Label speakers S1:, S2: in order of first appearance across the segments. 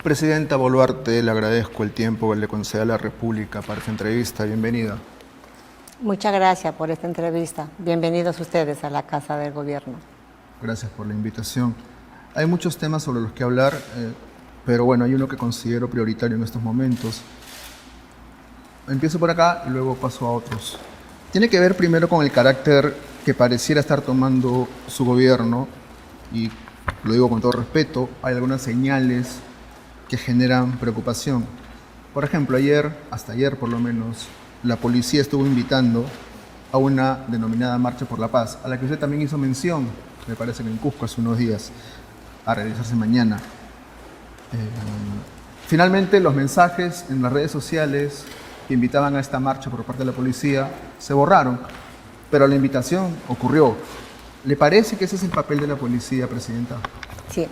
S1: Presidenta Boluarte, le agradezco el tiempo que le concede a la República para esta entrevista. Bienvenida.
S2: Muchas gracias por esta entrevista. Bienvenidos ustedes a la Casa del Gobierno.
S1: Gracias por la invitación. Hay muchos temas sobre los que hablar, pero bueno, hay uno que considero prioritario en estos momentos. Empiezo por acá y luego paso a otros. Tiene que ver primero con el carácter que pareciera estar tomando su gobierno, y lo digo con todo respeto, hay algunas señales que generan preocupación. Por ejemplo, hasta ayer por lo menos, la policía estuvo invitando a una denominada Marcha por la Paz, a la que usted también hizo mención, me parece que en Cusco hace unos días, a realizarse mañana. Finalmente, los mensajes en las redes sociales que invitaban a esta marcha por parte de la policía se borraron, pero la invitación ocurrió. ¿Le parece que ese es el papel de la policía, Presidenta?
S2: Sí.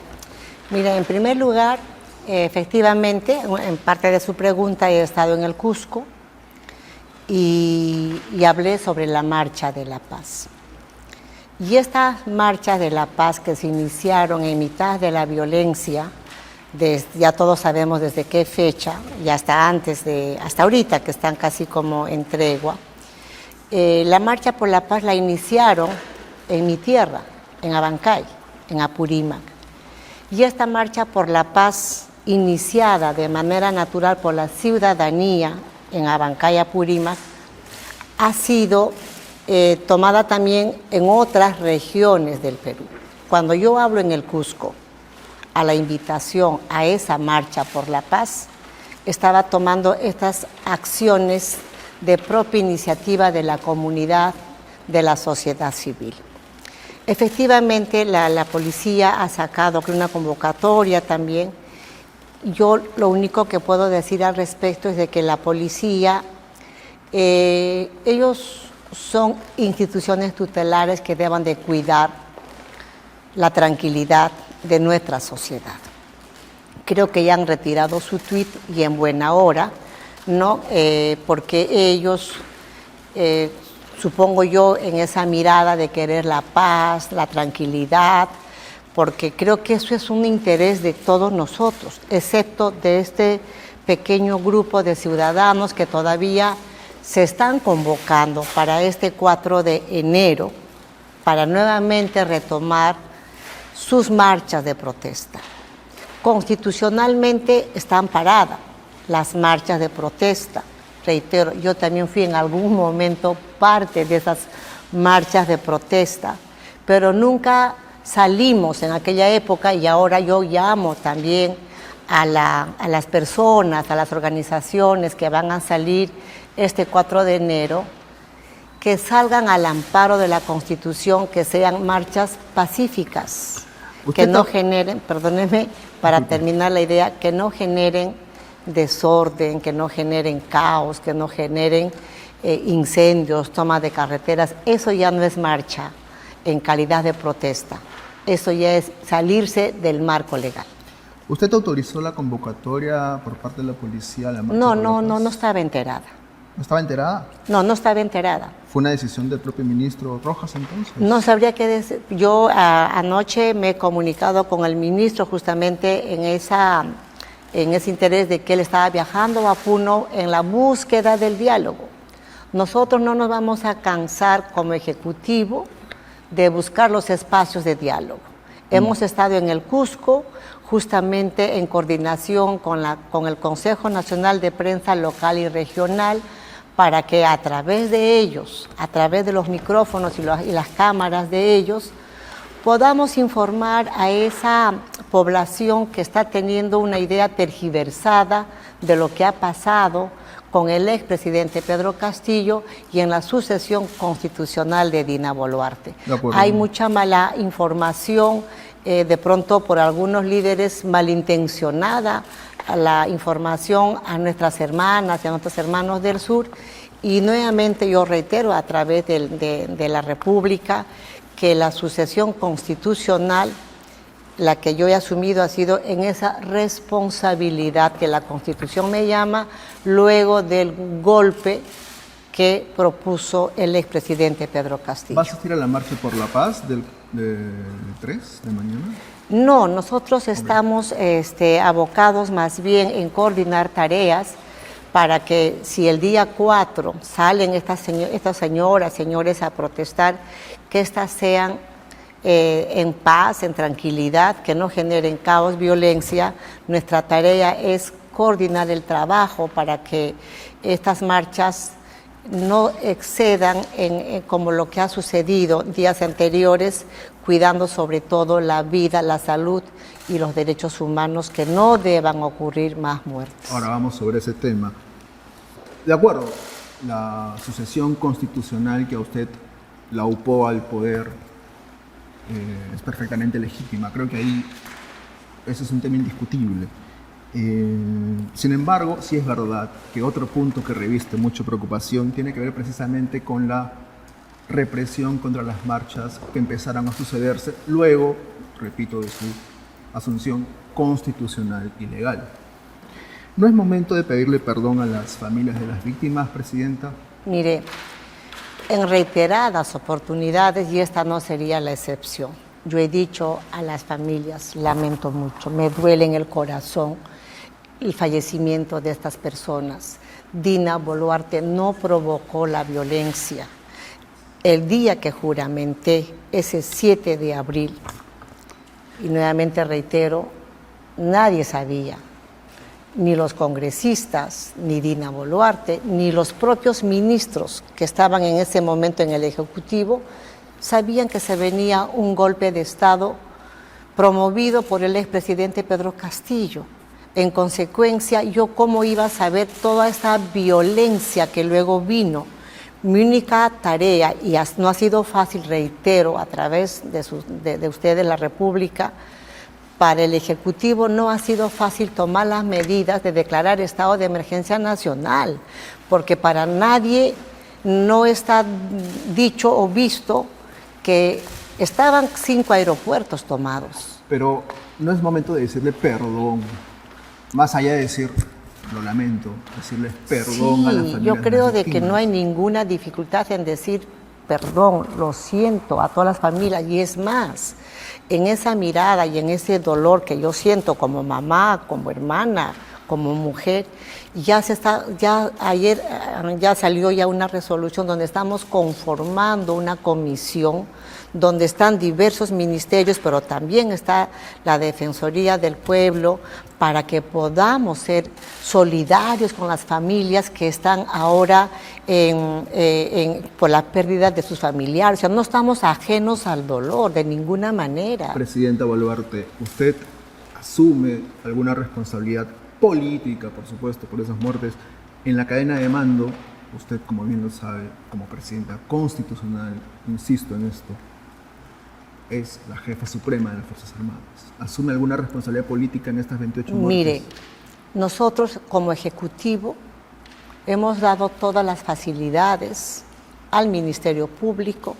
S2: Mira, en primer lugar, efectivamente, en parte de su pregunta he estado en el Cusco y hablé sobre la Marcha de la Paz. Y estas marchas de la paz que se iniciaron en mitad de la violencia, ya todos sabemos desde qué fecha, y hasta ahorita que están casi como en tregua, la Marcha por la Paz la iniciaron en mi tierra, en Abancay, en Apurímac. Y esta Marcha por la Paz, iniciada de manera natural por la ciudadanía en Abancay, Apurímac, ha sido tomada también en otras regiones del Perú. Cuando yo hablo en el Cusco, a la invitación a esa Marcha por la Paz, estaba tomando estas acciones de propia iniciativa de la comunidad, de la sociedad civil. Efectivamente, la policía ha sacado una convocatoria también. Yo lo único que puedo decir al respecto es de que la policía, ellos son instituciones tutelares que deben de cuidar la tranquilidad de nuestra sociedad. Creo que ya han retirado su tuit y en buena hora, ¿no? Porque ellos, supongo yo, en esa mirada de querer la paz, la tranquilidad, porque creo que eso es un interés de todos nosotros, excepto de este pequeño grupo de ciudadanos que todavía se están convocando para este 4 de enero para nuevamente retomar sus marchas de protesta. Constitucionalmente están paradas las marchas de protesta. Reitero, yo también fui en algún momento parte de esas marchas de protesta, pero nunca salimos en aquella época, y ahora yo llamo también a las personas, a las organizaciones que van a salir este 4 de enero, que salgan al amparo de la Constitución, que sean marchas pacíficas, que no generen, perdónenme, para terminar la idea, que no generen desorden, que no generen caos, que no generen incendios, toma de carreteras. Eso ya no es marcha en calidad de protesta. Eso ya es salirse del marco legal.
S1: ¿Usted autorizó la convocatoria por parte de la policía a la marcha?
S2: No estaba enterada.
S1: ¿No estaba enterada?
S2: No estaba enterada.
S1: ¿Fue una decisión del propio ministro Rojas entonces?
S2: No sabría qué decir. Yo anoche me he comunicado con el ministro justamente en ese interés de que él estaba viajando a Puno en la búsqueda del diálogo. Nosotros no nos vamos a cansar como ejecutivo de buscar los espacios de diálogo. Hemos estado en el Cusco justamente en coordinación con el Consejo Nacional de Prensa Local y Regional, para que a través de ellos, a través de los micrófonos y las cámaras de ellos, podamos informar a esa población que está teniendo una idea tergiversada de lo que ha pasado con el expresidente Pedro Castillo y en la sucesión constitucional de Dina Boluarte. Hay mucha mala información, de pronto por algunos líderes malintencionada, la información a nuestras hermanas y a nuestros hermanos del sur, y nuevamente yo reitero a través de la República que la sucesión constitucional, la que yo he asumido, ha sido en esa responsabilidad que la Constitución me llama luego del golpe que propuso el expresidente Pedro Castillo.
S1: ¿Va a asistir a la Marcha por la Paz del 3 de mañana?
S2: No, nosotros estamos abocados más bien en coordinar tareas para que si el día 4 salen estas señoras, señores a protestar, que éstas sean en paz, en tranquilidad, que no generen caos, violencia. Nuestra tarea es coordinar el trabajo para que estas marchas no excedan como lo que ha sucedido días anteriores, cuidando sobre todo la vida, la salud y los derechos humanos, que no deban ocurrir más muertes.
S1: Ahora vamos sobre ese tema. De acuerdo, la sucesión constitucional que a usted la upó al poder es perfectamente legítima. Creo que ahí ese es un tema indiscutible. Sin embargo, sí es verdad que otro punto que reviste mucha preocupación tiene que ver precisamente con la represión contra las marchas que empezaron a sucederse luego, repito, de su asunción constitucional y legal. ¿No es momento de pedirle perdón a las familias de las víctimas, Presidenta?
S2: Mire, en reiteradas oportunidades, y esta no sería la excepción, yo he dicho a las familias, lamento mucho, me duele en el corazón el fallecimiento de estas personas. Dina Boluarte no provocó la violencia. El día que juramenté, ese 7 de abril, y nuevamente reitero, nadie sabía, ni los congresistas, ni Dina Boluarte, ni los propios ministros que estaban en ese momento en el Ejecutivo, sabían que se venía un golpe de Estado promovido por el expresidente Pedro Castillo. En consecuencia, ¿yo cómo iba a saber toda esta violencia que luego vino? Mi única tarea, y no ha sido fácil, reitero, a través de ustedes, la República, para el Ejecutivo no ha sido fácil tomar las medidas de declarar estado de emergencia nacional, porque para nadie no está dicho o visto que estaban 5 aeropuertos tomados.
S1: Pero no es momento de decirle perdón, más allá de decir, lo lamento, decirles perdón a las familias.
S2: Yo creo de que no hay ninguna dificultad en decir perdón, lo siento a todas las familias, y es más, en esa mirada y en ese dolor que yo siento como mamá, como hermana, como mujer, ayer salió ya una resolución donde estamos conformando una comisión donde están diversos ministerios, pero también está la Defensoría del Pueblo, para que podamos ser solidarios con las familias que están ahora por la pérdida de sus familiares. O sea, no estamos ajenos al dolor de ninguna manera.
S1: Presidenta Boluarte, ¿usted asume alguna responsabilidad política, por supuesto, por esas muertes en la cadena de mando? Usted, como bien lo sabe, como presidenta constitucional, insisto en esto, es la jefa suprema de las Fuerzas Armadas. ¿Asume alguna responsabilidad política en estas 28 muertes?
S2: Mire, nosotros como Ejecutivo hemos dado todas las facilidades al Ministerio Público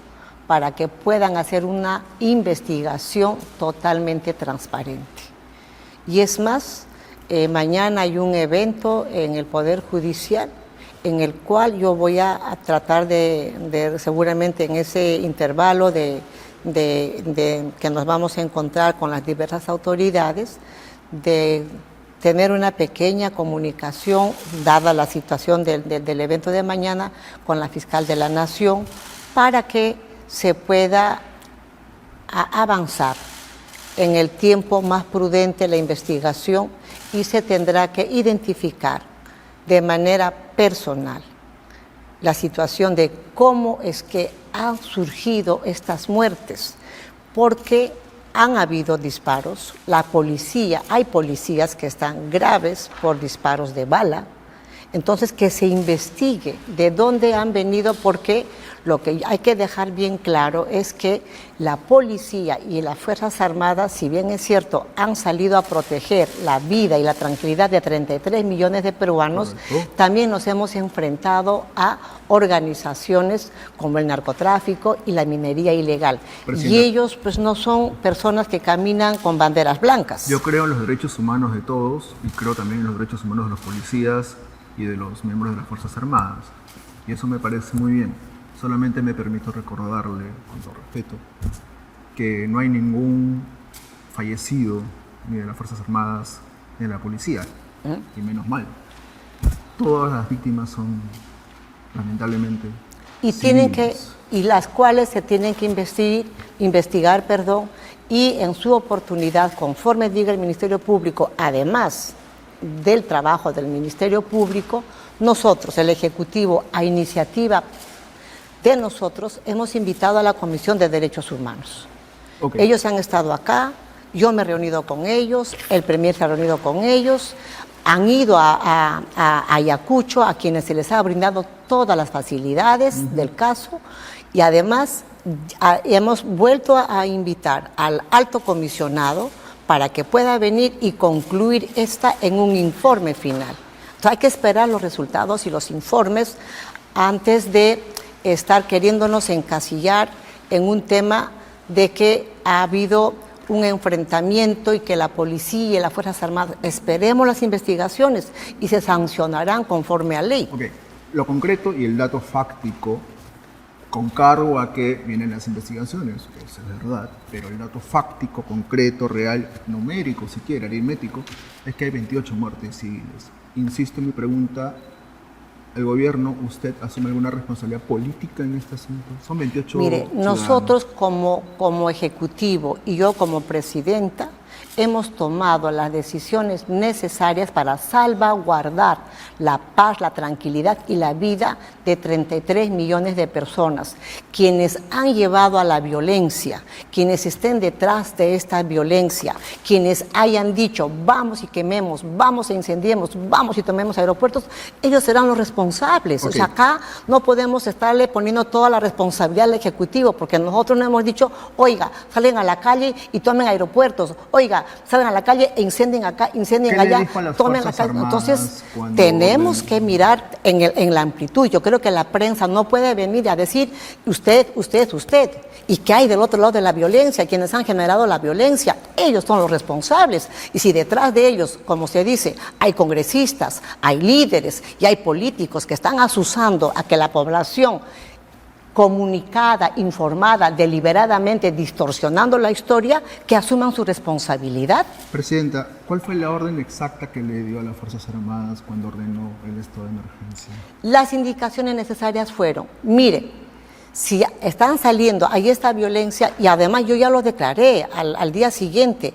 S2: para que puedan hacer una investigación totalmente transparente. Y es más, mañana hay un evento en el Poder Judicial en el cual yo voy a tratar de seguramente en ese intervalo de que nos vamos a encontrar con las diversas autoridades, de tener una pequeña comunicación, dada la situación del evento de mañana, con la fiscal de la Nación, para que se pueda avanzar en el tiempo más prudente la investigación, y se tendrá que identificar de manera personal la situación de cómo es que han surgido estas muertes, porque han habido disparos, hay policías que están graves por disparos de bala. Entonces, que se investigue de dónde han venido, porque lo que hay que dejar bien claro es que la policía y las Fuerzas Armadas, si bien es cierto, han salido a proteger la vida y la tranquilidad de 33 millones de peruanos, también nos hemos enfrentado a organizaciones como el narcotráfico y la minería ilegal. Y ellos pues no son personas que caminan con banderas blancas.
S1: Yo creo en los derechos humanos de todos, y creo también en los derechos humanos de los policías y de los miembros de las Fuerzas Armadas. y eso me parece muy bien. Solamente me permito recordarle, con todo respeto, que no hay ningún fallecido ni de las Fuerzas Armadas ni de la policía, y menos mal. Todas las víctimas son, lamentablemente, civiles.
S2: Y las cuales se tienen que investigar, y en su oportunidad, conforme diga el Ministerio Público, además del trabajo del Ministerio Público, nosotros, el Ejecutivo, a iniciativa de nosotros, hemos invitado a la Comisión de Derechos Humanos.
S1: Okay.
S2: Ellos han estado acá, yo me he reunido con ellos, el Premier se ha reunido con ellos, han ido a Ayacucho, a quienes se les ha brindado todas las facilidades del caso, y además hemos vuelto a invitar al alto comisionado para que pueda venir y concluir esta en un informe final. Entonces hay que esperar los resultados y los informes antes de estar queriéndonos encasillar en un tema de que ha habido un enfrentamiento y que la policía y las Fuerzas Armadas, esperemos las investigaciones y se sancionarán conforme a ley.
S1: Okay. Lo concreto y el dato fáctico, con cargo a que vienen las investigaciones, eso es verdad, pero el dato fáctico, concreto, real, numérico, si quiere, aritmético, es que hay 28 muertes civiles. Insisto en mi pregunta, ¿el gobierno, usted asume alguna responsabilidad política en este asunto? Son 28
S2: Mire,
S1: ciudadanos.
S2: nosotros como Ejecutivo y yo como Presidenta hemos tomado las decisiones necesarias para salvaguardar la paz, la tranquilidad y la vida de 33 millones de personas, quienes han llevado a la violencia, quienes estén detrás de esta violencia, quienes hayan dicho vamos y quememos, vamos e incendiemos, vamos y tomemos aeropuertos, ellos serán los responsables.
S1: Okay.
S2: O sea, acá no podemos estarle poniendo toda la responsabilidad al Ejecutivo, porque nosotros no hemos dicho, oiga, salen a la calle y tomen aeropuertos, oiga, salgan a la calle e incendien acá, incendien allá, tomen la calle. Entonces, tenemos que mirar en la amplitud. Yo creo que la prensa no puede venir a decir usted. ¿Y qué hay del otro lado de la violencia? Quienes han generado la violencia, ellos son los responsables. Y si detrás de ellos, como se dice, hay congresistas, hay líderes y hay políticos que están asusando a que la población comunicada, informada, deliberadamente distorsionando la historia, que asuman su responsabilidad.
S1: Presidenta, ¿cuál fue la orden exacta que le dio a las Fuerzas Armadas cuando ordenó el estado de emergencia?
S2: Las indicaciones necesarias fueron, mire, si están saliendo, hay esta violencia, y además yo ya lo declaré al día siguiente,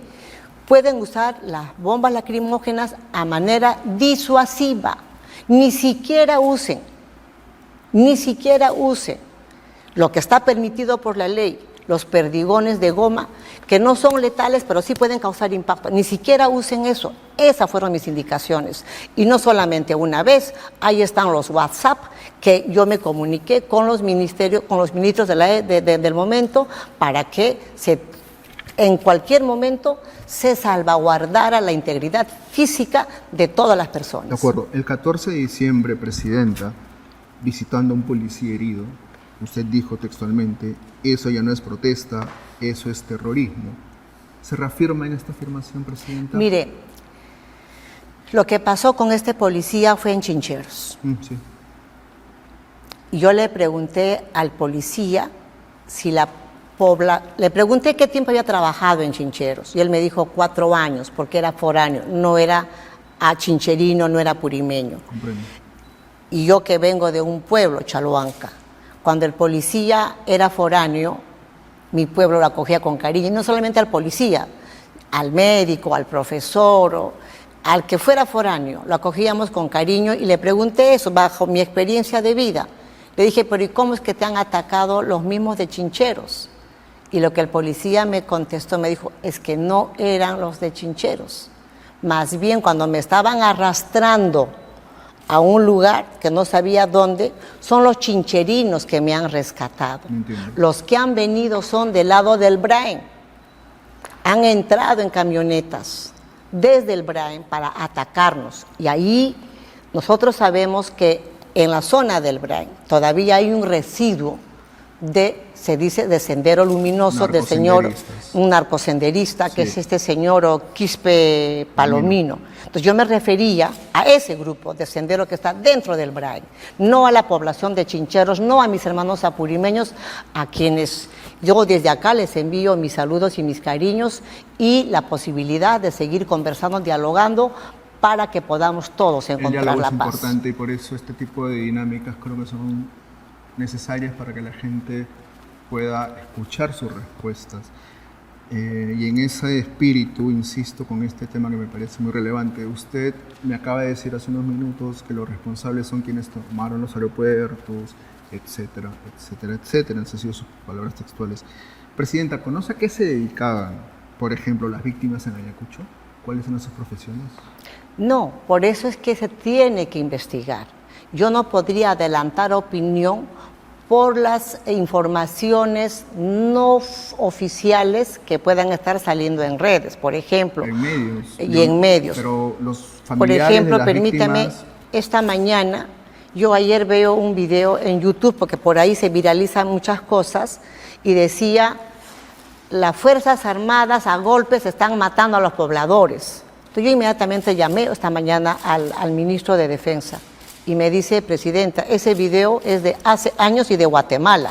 S2: pueden usar las bombas lacrimógenas a manera disuasiva, ni siquiera usen lo que está permitido por la ley, los perdigones de goma, que no son letales, pero sí pueden causar impacto. Ni siquiera usen eso. Esas fueron mis indicaciones. Y no solamente una vez, ahí están los WhatsApp, que yo me comuniqué con los ministros del momento, para que en cualquier momento se salvaguardara la integridad física de todas las personas.
S1: De acuerdo. El 14 de diciembre, Presidenta, visitando a un policía herido, usted dijo textualmente, eso ya no es protesta, eso es terrorismo. ¿Se reafirma en esta afirmación, Presidenta?
S2: Mire, lo que pasó con este policía fue en Chincheros.
S1: Sí.
S2: Y yo le pregunté al policía si le pregunté qué tiempo había trabajado en Chincheros. Y él me dijo 4 años, porque era foráneo, no era chincherino, no era purimeño.
S1: Comprendo.
S2: Y yo que vengo de un pueblo, Chaloanca, cuando el policía era foráneo, mi pueblo lo acogía con cariño, y no solamente al policía, al médico, al profesor, al que fuera foráneo, lo acogíamos con cariño, y le pregunté eso bajo mi experiencia de vida. Le dije, pero ¿y cómo es que te han atacado los mismos de Chincheros? Y lo que el policía me contestó, me dijo, es que no eran los de Chincheros. Más bien, cuando me estaban arrastrando a un lugar que no sabía dónde, son los chincherinos que me han rescatado.
S1: Entiendo.
S2: Los que han venido son del lado del Brain. Han entrado en camionetas desde el Brain para atacarnos. Y ahí nosotros sabemos que en la zona del Brain todavía hay un residuo se dice, de Sendero Luminoso, del señor, un narcosenderista, que es este señor Quispe Palomino. Entonces yo me refería a ese grupo de sendero que está dentro del BRAE, no a la población de Chincheros, no a mis hermanos apurimeños, a quienes yo desde acá les envío mis saludos y mis cariños y la posibilidad de seguir conversando, dialogando, para que podamos todos encontrar la paz.
S1: El diálogo es importante y por eso este tipo de dinámicas creo que son necesarias para que la gente pueda escuchar sus respuestas. Y en ese espíritu, insisto con este tema que me parece muy relevante. Usted me acaba de decir hace unos minutos que los responsables son quienes tomaron los aeropuertos, etcétera, etcétera, etcétera. Esas han sido sus palabras textuales. Presidenta, ¿conoce a qué se dedicaban, por ejemplo, las víctimas en Ayacucho? ¿Cuáles son sus profesiones?
S2: No, por eso es que se tiene que investigar. Yo no podría adelantar opinión por las informaciones no oficiales que puedan estar saliendo en redes, por ejemplo.
S1: En medios.
S2: Y en medios.
S1: Pero los familiares
S2: por ejemplo,
S1: de las
S2: permítame,
S1: víctimas...
S2: esta mañana, yo ayer veo un video en YouTube, porque por ahí se viralizan muchas cosas, y decía, las Fuerzas Armadas a golpes están matando a los pobladores. Entonces yo inmediatamente llamé esta mañana al ministro de Defensa. Y me dice, presidenta, ese video es de hace años y de Guatemala.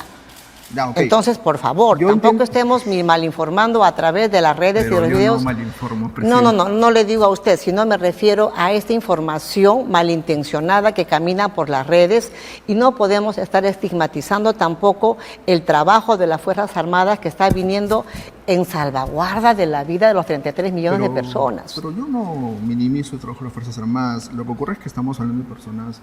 S1: Ya, okay.
S2: Entonces, por favor, tampoco estemos malinformando a través de las redes y de los videos.
S1: No malinformo, presidenta.
S2: No le digo a usted, sino me refiero a esta información malintencionada que camina por las redes, y no podemos estar estigmatizando tampoco el trabajo de las Fuerzas Armadas que está viniendo en salvaguarda de la vida de los 33 millones de personas.
S1: Pero yo no minimizo el trabajo de las Fuerzas Armadas. Lo que ocurre es que estamos hablando de personas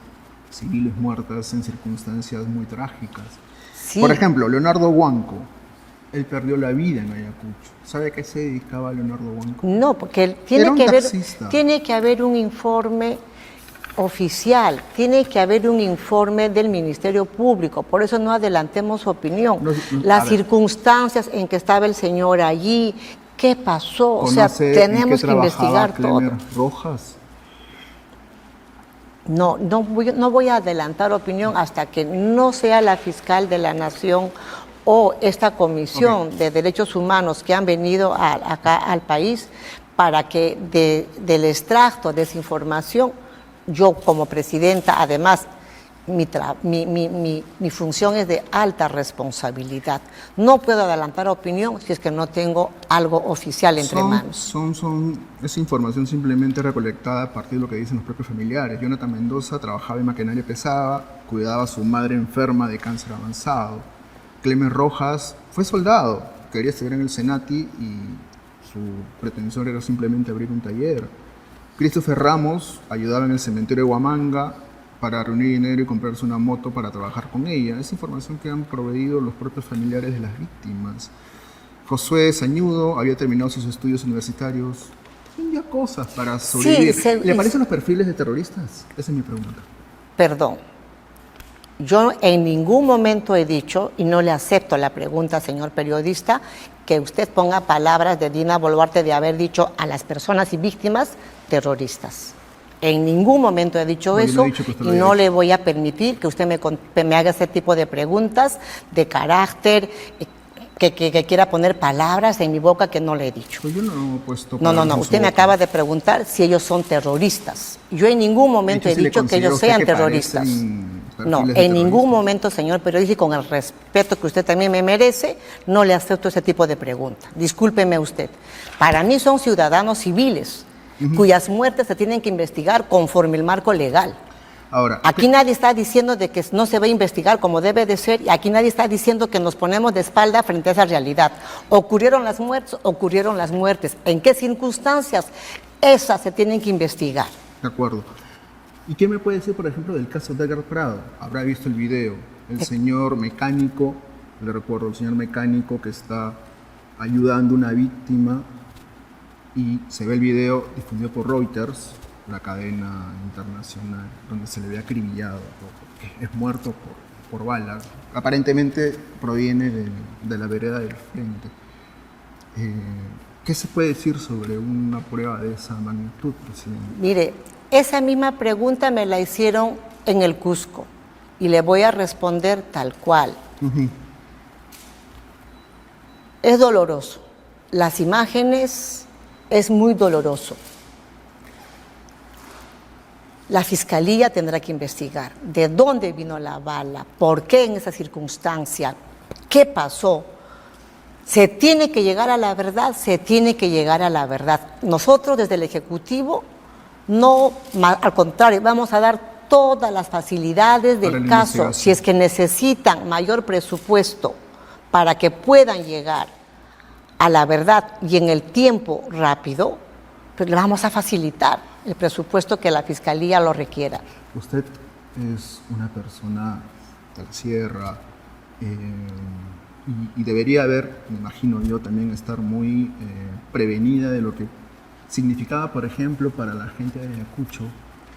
S1: civiles muertas en circunstancias muy trágicas. Sí. Por ejemplo, Leonardo Huanco, él perdió la vida en Ayacucho. ¿Sabe a qué se dedicaba Leonardo Huanco?
S2: No, porque tiene que haber un informe oficial, tiene que haber un informe del Ministerio Público, por eso no adelantemos su opinión. Las circunstancias en que estaba el señor allí, qué pasó, o sea, tenemos que investigar todo.
S1: Rojas.
S2: No voy a adelantar opinión hasta que no sea la fiscal de la Nación o esta comisión de derechos humanos que han venido acá al país, para que del extracto de esa información, yo como presidenta, además, mi función es de alta responsabilidad. No puedo adelantar opinión si es que no tengo algo oficial entre manos.
S1: Es información simplemente recolectada a partir de lo que dicen los propios familiares. Jonathan Mendoza trabajaba en maquinaria pesada, cuidaba a su madre enferma de cáncer avanzado. Clemen Rojas fue soldado, quería estudiar en el Senati y su pretensión era simplemente abrir un taller. Christopher Ramos ayudaba en el cementerio de Huamanga para reunir dinero y comprarse una moto para trabajar con ella. Es información que han proveído los propios familiares de las víctimas. Josué Sañudo había terminado sus estudios universitarios. Hacía cosas para sobrevivir. Sí, ¿le parecen los perfiles de terroristas? Esa es mi pregunta.
S2: Perdón. Yo en ningún momento he dicho, y no le acepto la pregunta, señor periodista, que usted ponga palabras de Dina Boluarte de haber dicho a las personas y víctimas terroristas. En ningún momento he dicho eso, y no le voy a permitir que usted me haga ese tipo de preguntas de carácter, que quiera poner palabras en mi boca que no le he dicho.
S1: Pues yo no he puesto
S2: palabras. No. Usted me acaba de preguntar si ellos son terroristas. Yo en ningún momento he dicho que ellos sean terroristas. No, en ningún momento, señor periodista, y con el respeto que usted también me merece, no le acepto ese tipo de pregunta. Discúlpeme usted. Para mí son ciudadanos civiles, cuyas muertes se tienen que investigar conforme el marco legal.
S1: Ahora,
S2: aquí nadie está diciendo de que no se va a investigar como debe de ser, y aquí nadie está diciendo que nos ponemos de espalda frente a esa realidad. Ocurrieron las muertes. ¿En qué circunstancias? Esas se tienen que investigar.
S1: De acuerdo. ¿Y qué me puede decir, por ejemplo, del caso de Edgar Prado? Habrá visto el video. El señor mecánico, le recuerdo, el señor mecánico que está ayudando a una víctima, y se ve el video difundido por Reuters, la cadena internacional, donde se le ve acribillado, porque es muerto por balas. Aparentemente proviene de la vereda del frente. ¿Qué se puede decir sobre una prueba de esa magnitud, presidente?
S2: Mire, esa misma pregunta me la hicieron en el Cusco, y le voy a responder tal cual. Es doloroso. Las imágenes es muy doloroso. La fiscalía tendrá que investigar de dónde vino la bala, por qué en esa circunstancia, qué pasó. Se tiene que llegar a la verdad, se tiene que llegar a la verdad. Nosotros desde el Ejecutivo, no, al contrario, vamos a dar todas las facilidades del caso. Si es que necesitan mayor presupuesto para que puedan llegar a la verdad y en el tiempo rápido, pues le vamos a facilitar el presupuesto que la Fiscalía lo requiera.
S1: Usted es una persona de la sierra y debería haber, me imagino yo, también estar muy prevenida de lo que significaba, por ejemplo, para la gente de Ayacucho,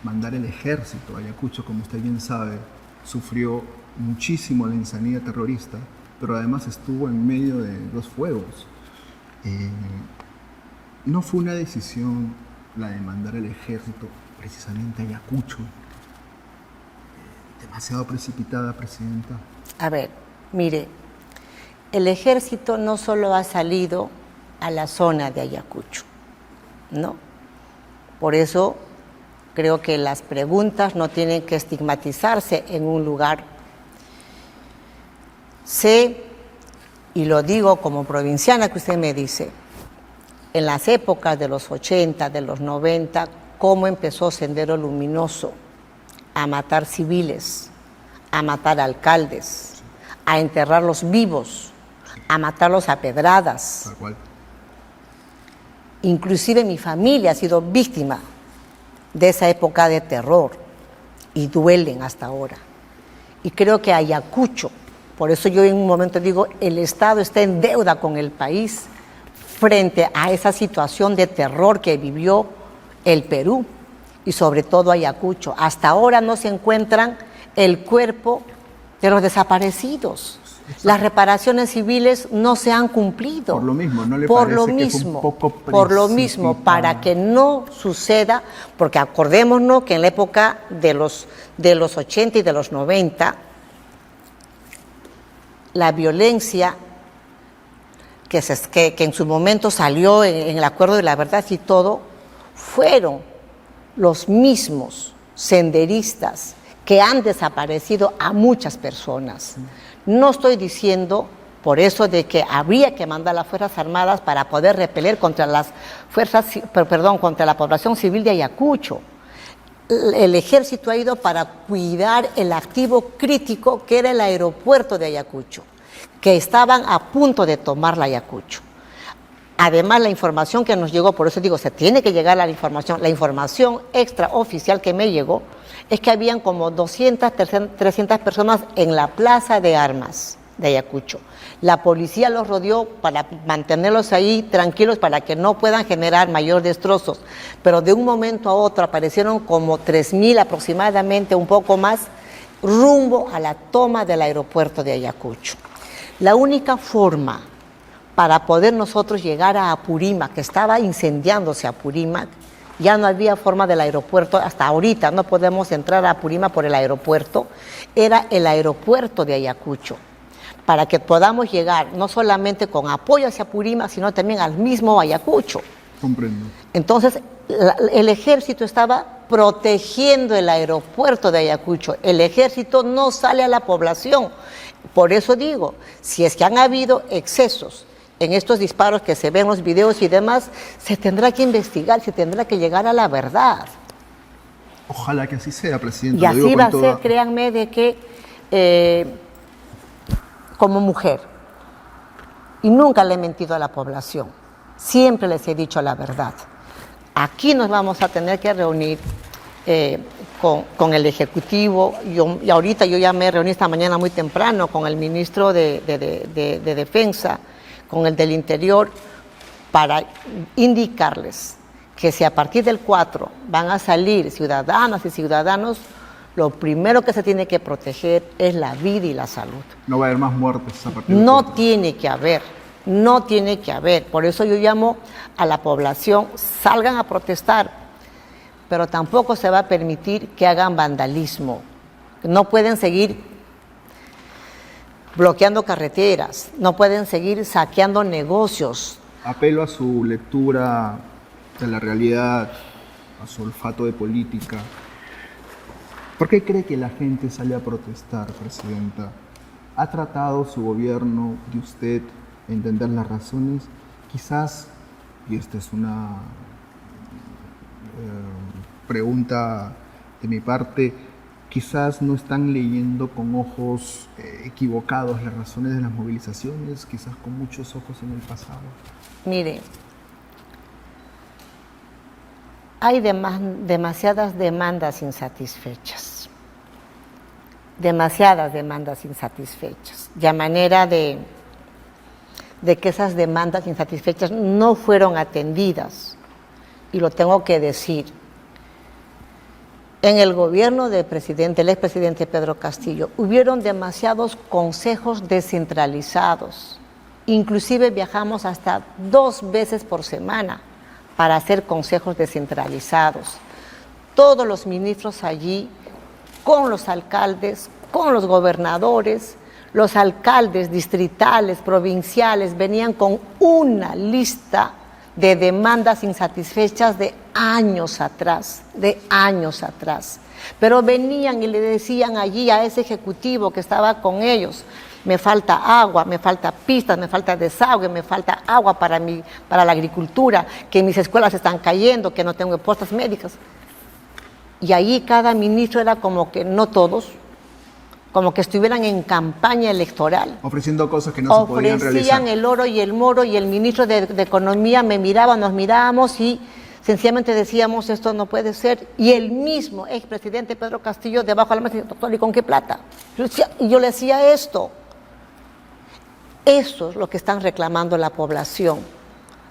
S1: mandar el ejército a Ayacucho. Como usted bien sabe, sufrió muchísimo la insanidad terrorista, pero además estuvo en medio de los fuegos. No fue una decisión la de mandar el ejército precisamente a Ayacucho, demasiado precipitada, Presidenta.
S2: A ver, mire, el ejército no solo ha salido a la zona de Ayacucho, ¿no? Por eso creo que las preguntas no tienen que estigmatizarse en un lugar. Sé, y lo digo como provinciana que usted me dice, en las épocas de los 80, de los 90, cómo empezó Sendero Luminoso a matar civiles, a matar alcaldes, a enterrarlos vivos, a matarlos a pedradas.
S1: Tal cual.
S2: Inclusive mi familia ha sido víctima de esa época de terror y duelen hasta ahora. Y creo que Ayacucho, por eso yo en un momento digo, el Estado está en deuda con el país frente a esa situación de terror que vivió el Perú y sobre todo Ayacucho. Hasta ahora no se encuentran el cuerpo de los desaparecidos. Las reparaciones civiles no se han cumplido.
S1: Por lo mismo, ¿no le parece que fue un poco precipitado?
S2: Por lo mismo, para que no suceda, porque acordémonos que en la época de los 80 y de los 90, la violencia que en su momento salió en el Acuerdo de la Verdad y todo, fueron los mismos senderistas que han desaparecido a muchas personas. No estoy diciendo por eso de que habría que mandar a las Fuerzas Armadas para poder repeler contra contra la población civil de Ayacucho. El ejército ha ido para cuidar el activo crítico que era el aeropuerto de Ayacucho, que estaban a punto de tomar la Ayacucho. Además, la información que nos llegó, por eso digo, se tiene que llegar a la información extraoficial que me llegó, es que habían como 200, 300 personas en la plaza de armas de Ayacucho. La policía los rodeó para mantenerlos ahí tranquilos para que no puedan generar mayor destrozos, pero de un momento a otro aparecieron como 3.000 aproximadamente, un poco más, rumbo a la toma del aeropuerto de Ayacucho. La única forma para poder nosotros llegar a Apurímac, que estaba incendiándose Apurímac, ya no había forma del aeropuerto, hasta ahorita no podemos entrar a Apurímac por el aeropuerto, era el aeropuerto de Ayacucho, para que podamos llegar no solamente con apoyo hacia Apurímac, sino también al mismo Ayacucho.
S1: Comprendo.
S2: Entonces, el ejército estaba protegiendo el aeropuerto de Ayacucho. El ejército no sale a la población. Por eso digo, si es que han habido excesos en estos disparos que se ven en los videos y demás, se tendrá que investigar, se tendrá que llegar a la verdad.
S1: Ojalá que así sea, Presidente.
S2: Y así va a ser, créanme, de que como mujer, y nunca le he mentido a la población, siempre les he dicho la verdad. Aquí nos vamos a tener que reunir con el Ejecutivo. Y ahorita yo ya me reuní esta mañana muy temprano con el ministro de Defensa, con el del Interior, para indicarles que si a partir del 4 van a salir ciudadanas y ciudadanos, lo primero que se tiene que proteger es la vida y la salud.
S1: No va a haber más muertes a partir del 4.
S2: No tiene que haber. No tiene que haber. Por eso yo llamo a la población, salgan a protestar, pero tampoco se va a permitir que hagan vandalismo. No pueden seguir bloqueando carreteras, no pueden seguir saqueando negocios.
S1: Apelo a su lectura de la realidad, a su olfato de política. ¿Por qué cree que la gente sale a protestar, Presidenta? ¿Ha tratado su gobierno de usted entender las razones? Quizás, y esta es una pregunta de mi parte, quizás no están leyendo con ojos equivocados las razones de las movilizaciones, quizás con muchos ojos en el pasado.
S2: Mire, hay demasiadas demandas insatisfechas. Demasiadas demandas insatisfechas. Y a manera de que esas demandas insatisfechas no fueron atendidas, y lo tengo que decir, en el gobierno del expresidente Pedro Castillo, hubieron demasiados consejos descentralizados. Inclusive viajamos hasta 2 veces por semana para hacer consejos descentralizados. Todos los ministros allí, con los alcaldes, con los gobernadores, los alcaldes distritales, provinciales, venían con una lista de demandas insatisfechas de años atrás. Pero venían y le decían allí a ese ejecutivo que estaba con ellos: me falta agua, me falta pistas, me falta desagüe, me falta agua para la agricultura, que mis escuelas están cayendo, que no tengo postas médicas. Y allí cada ministro era como que, no todos, como que estuvieran en campaña electoral.
S1: Ofreciendo cosas que no se podían realizar.
S2: Ofrecían el oro y el moro, y el ministro de Economía me miraba, nos mirábamos y sencillamente decíamos: esto no puede ser. Y el mismo expresidente Pedro Castillo debajo de la mesa decía: doctor, ¿y con qué plata? Yo le decía esto. Eso es lo que están reclamando la población.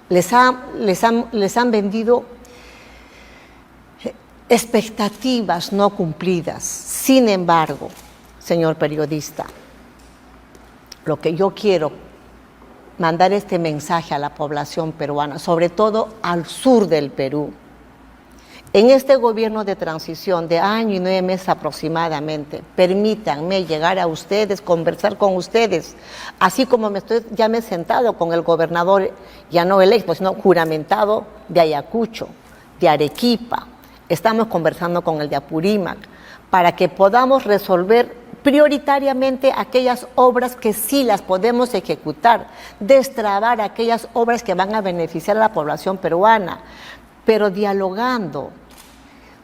S2: Les han vendido expectativas no cumplidas. Sin embargo, señor periodista, lo que yo quiero mandar este mensaje a la población peruana, sobre todo al sur del Perú. En este gobierno de transición de año y 9 meses aproximadamente, permítanme llegar a ustedes, conversar con ustedes, así como ya me he sentado con el gobernador, ya no electo, sino juramentado, de Ayacucho, de Arequipa. Estamos conversando con el de Apurímac para que podamos resolver prioritariamente aquellas obras que sí las podemos ejecutar, destrabar aquellas obras que van a beneficiar a la población peruana, pero dialogando.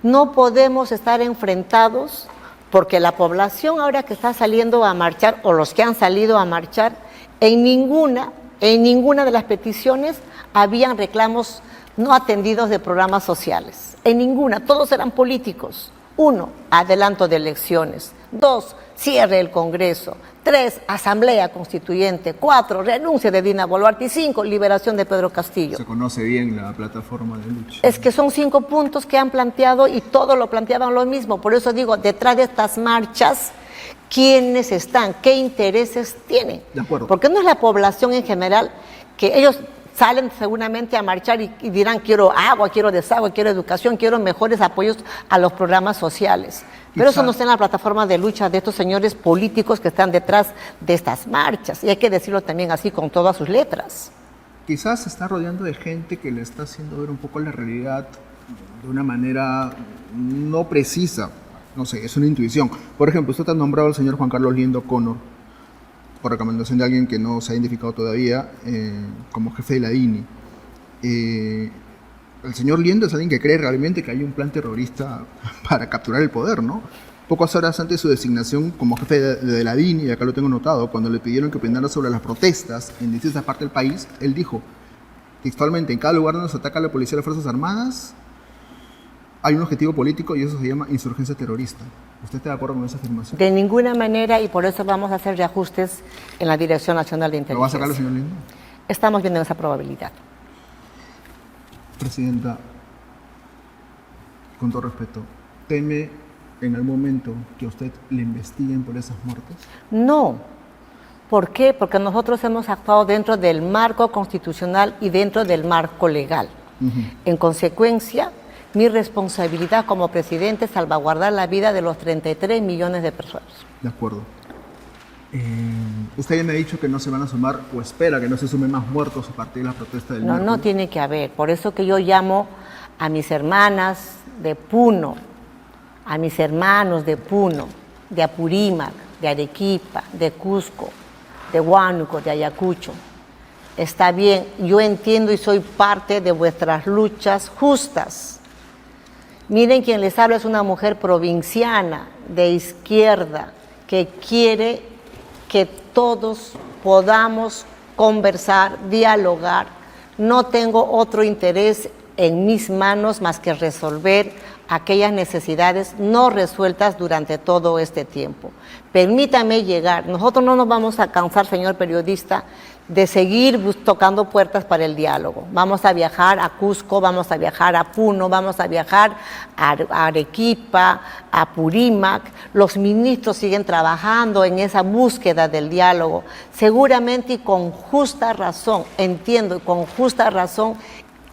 S2: No podemos estar enfrentados, porque la población ahora que está saliendo a marchar, o los que han salido a marchar, en ninguna de las peticiones habían reclamos no atendidos de programas sociales. En ninguna, todos eran políticos. 1, adelanto de elecciones. 2, cierre del Congreso. 3, asamblea constituyente. 4, renuncia de Dina Boluarte. Y 5, liberación de Pedro Castillo.
S1: Se conoce bien la plataforma de lucha.
S2: Es que son 5 puntos que han planteado y todos lo planteaban lo mismo. Por eso digo, detrás de estas marchas, ¿quiénes están? ¿Qué intereses tienen?
S1: De acuerdo.
S2: Porque no es la población en general, que ellos salen seguramente a marchar y dirán: quiero agua, quiero desagüe, quiero educación, quiero mejores apoyos a los programas sociales. Pero eso no está en la plataforma de lucha de estos señores políticos que están detrás de estas marchas. Y hay que decirlo también así, con todas sus letras.
S1: Quizás se está rodeando de gente que le está haciendo ver un poco la realidad de una manera no precisa. No sé, es una intuición. Por ejemplo, usted ha nombrado al señor Juan Carlos Liendo Connor, por recomendación de alguien que no se ha identificado todavía, como jefe de la DINI. El señor Liendo es alguien que cree realmente que hay un plan terrorista para capturar el poder, ¿no? Pocas horas antes de su designación como jefe de la DINI, y acá lo tengo notado, cuando le pidieron que opinara sobre las protestas en distintas partes del país, él dijo textualmente: en cada lugar donde se ataca a la policía y las Fuerzas Armadas hay un objetivo político y eso se llama insurgencia terrorista. ¿Usted está de acuerdo con esa afirmación?
S2: De ninguna manera, y por eso vamos a hacer reajustes en la Dirección Nacional de Inteligencia.
S1: ¿Lo va a sacar el señor Liendo?
S2: Estamos viendo esa probabilidad.
S1: Presidenta, con todo respeto, ¿teme en algún momento que a usted le investiguen por esas muertes?
S2: No. ¿Por qué? Porque nosotros hemos actuado dentro del marco constitucional y dentro del marco legal. En consecuencia, mi responsabilidad como presidente es salvaguardar la vida de los 33 millones de personas.
S1: De acuerdo. Usted ya me ha dicho que no se van a sumar o espera que no se sumen más muertos a partir de la protesta del
S2: No,
S1: miércoles.
S2: no tiene que haber. Por eso que yo llamo a mis hermanas de Puno, a mis hermanos de Puno, de Apurímac, de Arequipa, de Cusco, de Huánuco, de Ayacucho. Está bien, yo entiendo y soy parte de vuestras luchas justas. Miren, quien les habla es una mujer provinciana, de izquierda, que quiere que todos podamos conversar, dialogar. No tengo otro interés en mis manos más que resolver aquellas necesidades no resueltas durante todo este tiempo. Permítame llegar. Nosotros no nos vamos a cansar, señor periodista, de seguir tocando puertas para el diálogo. Vamos a viajar a Cusco, vamos a viajar a Puno, vamos a viajar a Arequipa, a Apurímac. Los ministros siguen trabajando en esa búsqueda del diálogo. Seguramente y con justa razón, entiendo, y con justa razón,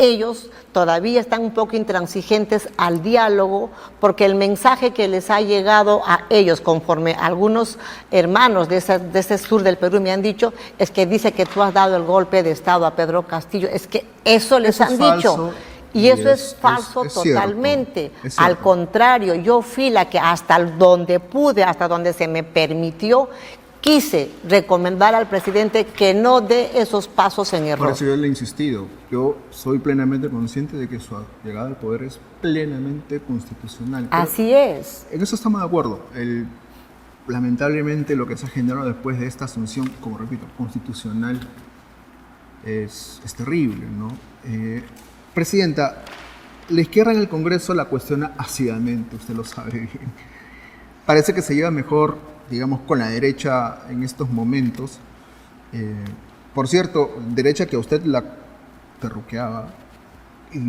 S2: ellos todavía están un poco intransigentes al diálogo porque el mensaje que les ha llegado a ellos, conforme algunos hermanos de ese sur del Perú me han dicho, es que dice que tú has dado el golpe de Estado a Pedro Castillo. Es que eso les han dicho. Y eso es falso totalmente. Al contrario, yo fui la que hasta donde pude, hasta donde se me permitió, quise recomendar al presidente que no dé esos pasos en error.
S1: Por eso yo le he insistido. Yo soy plenamente consciente de que su llegada al poder es plenamente constitucional.
S2: Así es.
S1: En eso estamos de acuerdo. Lamentablemente lo que se ha generado después de esta asunción, como repito, constitucional, es terrible, ¿no? Presidenta, la izquierda en el Congreso la cuestiona ácidamente, usted lo sabe bien. Parece que se lleva mejor, digamos, con la derecha en estos momentos. Por cierto, derecha que a usted la terruqueaba y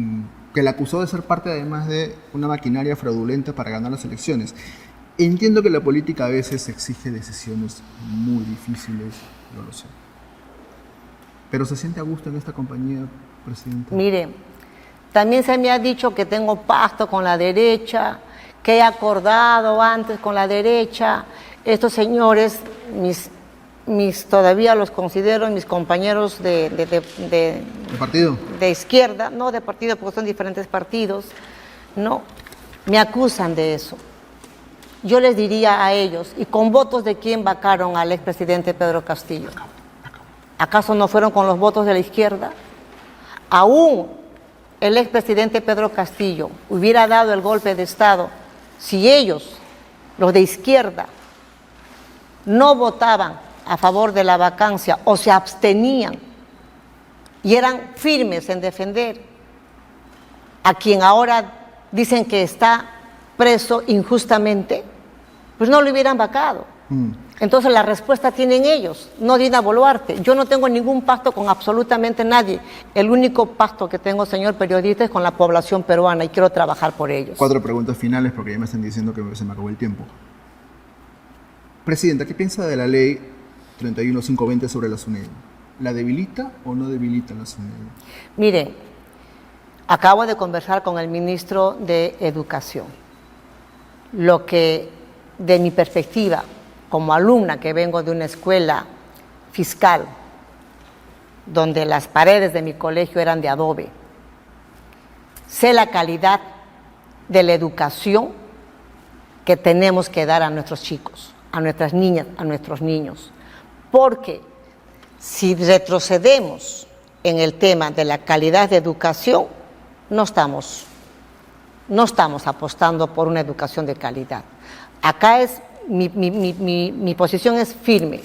S1: que la acusó de ser parte además de una maquinaria fraudulenta para ganar las elecciones. Entiendo que la política a veces exige decisiones muy difíciles, yo lo sé. ¿Pero se siente a gusto en esta compañía, presidente?
S2: Mire, también se me ha dicho que tengo pacto con la derecha, que he acordado antes con la derecha. Estos señores, todavía los considero mis compañeros
S1: ¿De partido?
S2: De izquierda, no de partido porque son diferentes partidos, no, me acusan de eso. Yo les diría a ellos, ¿y con votos de quién vacaron al expresidente Pedro Castillo? ¿Acaso no fueron con los votos de la izquierda? Aún el expresidente Pedro Castillo hubiera dado el golpe de Estado si ellos, los de izquierda, no votaban a favor de la vacancia o se abstenían y eran firmes en defender a quien ahora dicen que está preso injustamente, pues no lo hubieran vacado. Entonces la respuesta tienen ellos, no Dina Boluarte. Yo no tengo ningún pacto con absolutamente nadie. El único pacto que tengo, señor periodista, es con la población peruana y quiero trabajar por ellos.
S1: 4 preguntas finales porque ya me están diciendo que se me acabó el tiempo. Presidenta, ¿qué piensa de la ley 31520 sobre la SUNEDU? ¿La debilita o no debilita la SUNEDU?
S2: Mire, acabo de conversar con el ministro de Educación. Lo que, de mi perspectiva, como alumna que vengo de una escuela fiscal, donde las paredes de mi colegio eran de adobe, sé la calidad de la educación que tenemos que dar a nuestros chicos, a nuestras niñas, a nuestros niños. Porque si retrocedemos en el tema de la calidad de educación, no estamos apostando por una educación de calidad. Acá es mi posición es firme,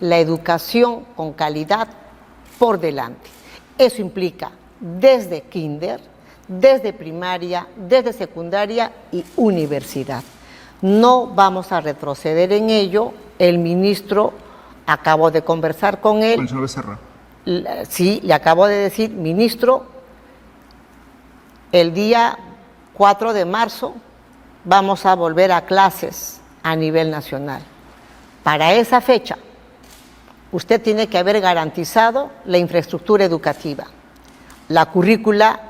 S2: la educación con calidad por delante. Eso implica desde kinder, desde primaria, desde secundaria y universidad. No vamos a retroceder en ello. El ministro, acabo de conversar con él.
S1: ¿Con el señor Becerra?
S2: Sí, le acabo de decir, ministro, el día 4 de marzo vamos a volver a clases a nivel nacional. Para esa fecha, usted tiene que haber garantizado la infraestructura educativa, la currícula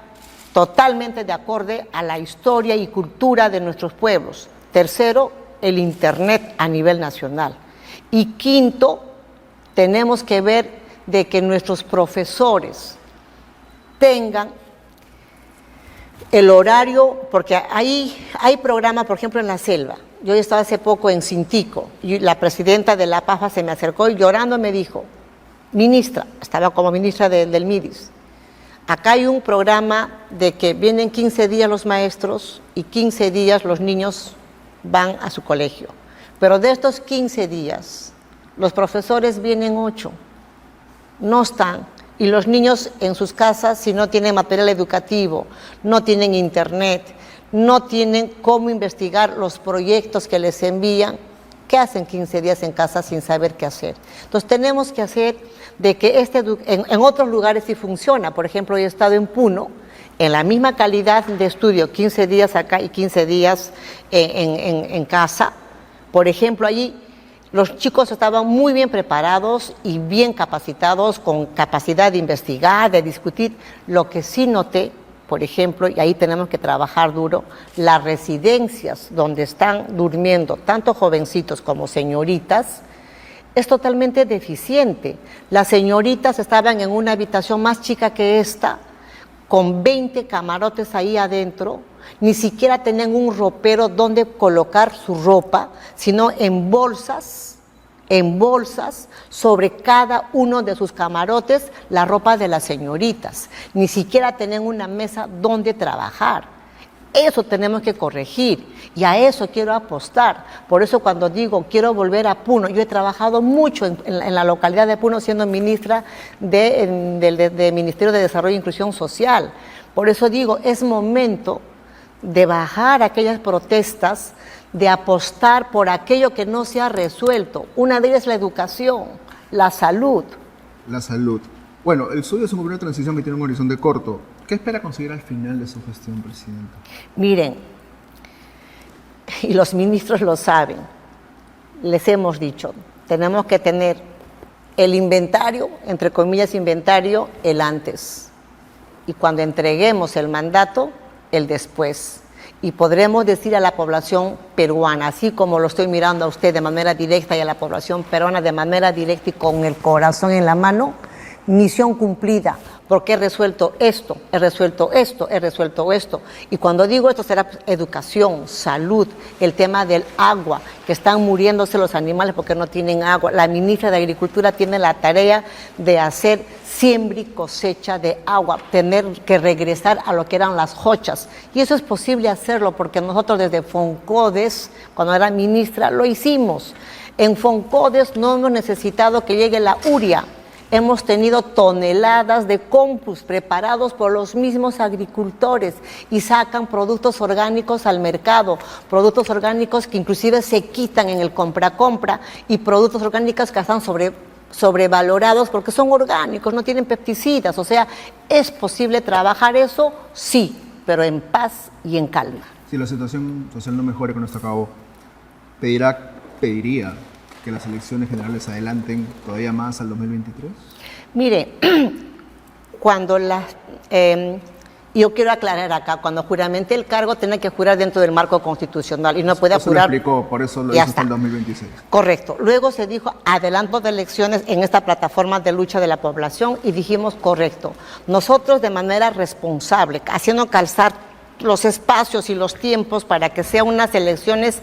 S2: totalmente de acorde a la historia y cultura de nuestros pueblos. Tercero, el Internet a nivel nacional. Y quinto, tenemos que ver de que nuestros profesores tengan el horario, porque hay programas, por ejemplo, en la selva. Yo estaba hace poco en Cintico y la presidenta de la PAFA se me acercó y llorando me dijo, ministra, estaba como ministra del MIDIS, acá hay un programa de que vienen 15 días los maestros y 15 días los niños van a su colegio. Pero de estos 15 días, los profesores vienen 8, no están. Y los niños en sus casas, si no tienen material educativo, no tienen internet, no tienen cómo investigar los proyectos que les envían, ¿qué hacen 15 días en casa sin saber qué hacer? Entonces tenemos que hacer de que en otros lugares sí funciona. Por ejemplo, yo he estado en Puno, en la misma calidad de estudio, 15 días acá y 15 días en casa. Por ejemplo, allí los chicos estaban muy bien preparados y bien capacitados, con capacidad de investigar, de discutir. Lo que sí noté, por ejemplo, y ahí tenemos que trabajar duro, las residencias donde están durmiendo tanto jovencitos como señoritas, es totalmente deficiente. Las señoritas estaban en una habitación más chica que esta, con 20 camarotes ahí adentro, ni siquiera tenían un ropero donde colocar su ropa, sino en bolsas sobre cada uno de sus camarotes, la ropa de las señoritas. Ni siquiera tenían una mesa donde trabajar. Eso tenemos que corregir y a eso quiero apostar. Por eso cuando digo quiero volver a Puno, yo he trabajado mucho en la localidad de Puno siendo ministra del Ministerio de Desarrollo e Inclusión Social. Por eso digo, es momento de bajar aquellas protestas, de apostar por aquello que no se ha resuelto. Una de ellas es la educación, la salud.
S1: La salud. Bueno, el suyo es un gobierno de transición que tiene un horizonte corto. ¿Qué espera conseguir al final de su gestión, Presidenta?
S2: Miren, y los ministros lo saben, les hemos dicho, tenemos que tener el inventario, entre comillas inventario, el antes. Y cuando entreguemos el mandato, el después. Y podremos decir a la población peruana, así como lo estoy mirando a usted de manera directa y a la población peruana de manera directa y con el corazón en la mano, misión cumplida, porque he resuelto esto, he resuelto esto, he resuelto esto. Y cuando digo esto será educación, salud, el tema del agua, que están muriéndose los animales porque no tienen agua. La ministra de Agricultura tiene la tarea de hacer siembra y cosecha de agua, tener que regresar a lo que eran las jochas. Y eso es posible hacerlo porque nosotros desde Foncodes, cuando era ministra, lo hicimos. En Foncodes no hemos necesitado que llegue la uria. Hemos tenido toneladas de compost preparados por los mismos agricultores y sacan productos orgánicos al mercado, productos orgánicos que inclusive se quitan en el compra-compra y productos orgánicos que están sobrevalorados porque son orgánicos, no tienen pesticidas. O sea, ¿es posible trabajar eso? Sí, pero en paz y en calma.
S1: Si la situación social no mejore con esto a cabo, pediría que las elecciones generales adelanten todavía más al 2023?
S2: Mire, cuando yo quiero aclarar acá, cuando juramente el cargo tiene que jurar dentro del marco constitucional y no puede jurar.
S1: Lo explicó, por eso lo hizo hasta el 2026.
S2: Correcto. Luego se dijo adelanto de elecciones en esta plataforma de lucha de la población y dijimos correcto. Nosotros de manera responsable, haciendo calzar los espacios y los tiempos para que sean unas elecciones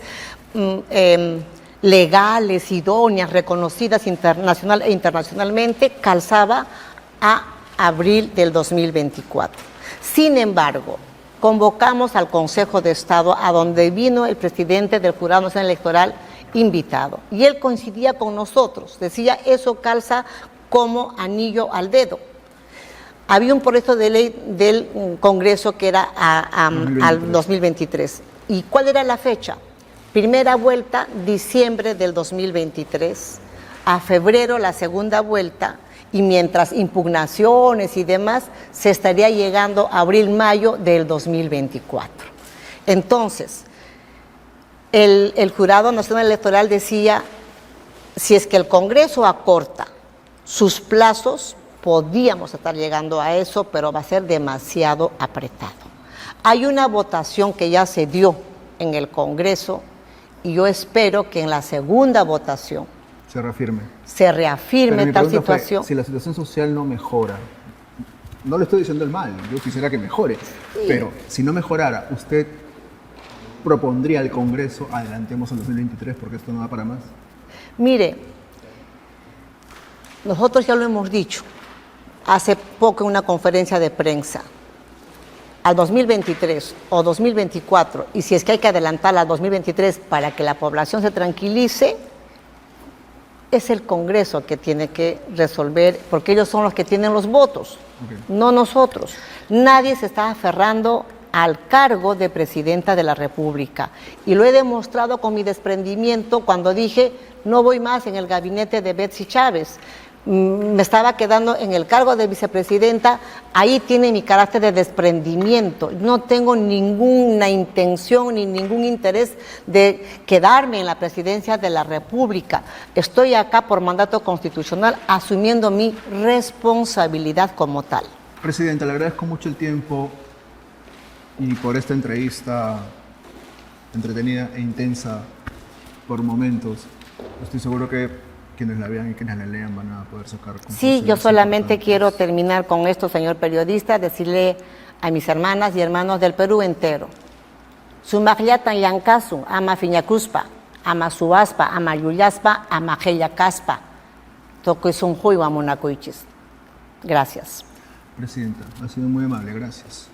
S2: legales, idóneas, reconocidas nacional e internacionalmente, calzaba a abril del 2024. Sin embargo, convocamos al Consejo de Estado, a donde vino el presidente del Jurado Nacional Electoral invitado, y él coincidía con nosotros, decía, eso calza como anillo al dedo. Había un proyecto de ley del Congreso que era al 2023. ¿Y cuál era la fecha? Primera vuelta, diciembre del 2023, a febrero la segunda vuelta, y mientras impugnaciones y demás, se estaría llegando a abril-mayo del 2024. Entonces, el Jurado Nacional Electoral decía, si es que el Congreso acorta sus plazos, podíamos estar llegando a eso, pero va a ser demasiado apretado. Hay una votación que ya se dio en el Congreso, y yo espero que en la segunda votación
S1: Se reafirme.
S2: se
S1: Pero
S2: reafirme
S1: mi
S2: tal
S1: pregunta fue,
S2: situación.
S1: si la situación social no mejora, no le estoy diciendo el mal, yo quisiera que mejore, pero si no mejorara, ¿usted propondría al Congreso adelantemos el 2023 porque esto no va para más?
S2: Mire, nosotros ya lo hemos dicho hace poco en una conferencia de prensa. Al 2023 o 2024, y si es que hay que adelantarla al 2023 para que la población se tranquilice, es el Congreso que tiene que resolver, porque ellos son los que tienen los votos, no nosotros. Nadie se está aferrando al cargo de presidenta de la República. Y lo he demostrado con mi desprendimiento cuando dije, no voy más en el gabinete de Betsy Chávez. Me estaba quedando en el cargo de vicepresidenta, ahí tiene mi carácter de desprendimiento. No tengo ninguna intención ni ningún interés de quedarme en la presidencia de la República. Estoy acá por mandato constitucional asumiendo mi responsabilidad como tal.
S1: Presidenta, le agradezco mucho el tiempo y por esta entrevista entretenida e intensa por momentos. Estoy seguro que quienes la vean y quienes la lean van a poder sacar conclusiones.
S2: Sí, yo solamente
S1: importantes.
S2: quiero terminar con esto, señor periodista, decirle a mis hermanas y hermanos del Perú entero. Sumagliatan yankasu, ama fiñacuspa, ama suaspa, ama yuyaspa, ama caspa. Tocoisunjuy wamunacuichis. Gracias.
S1: Presidenta, ha sido muy amable, gracias.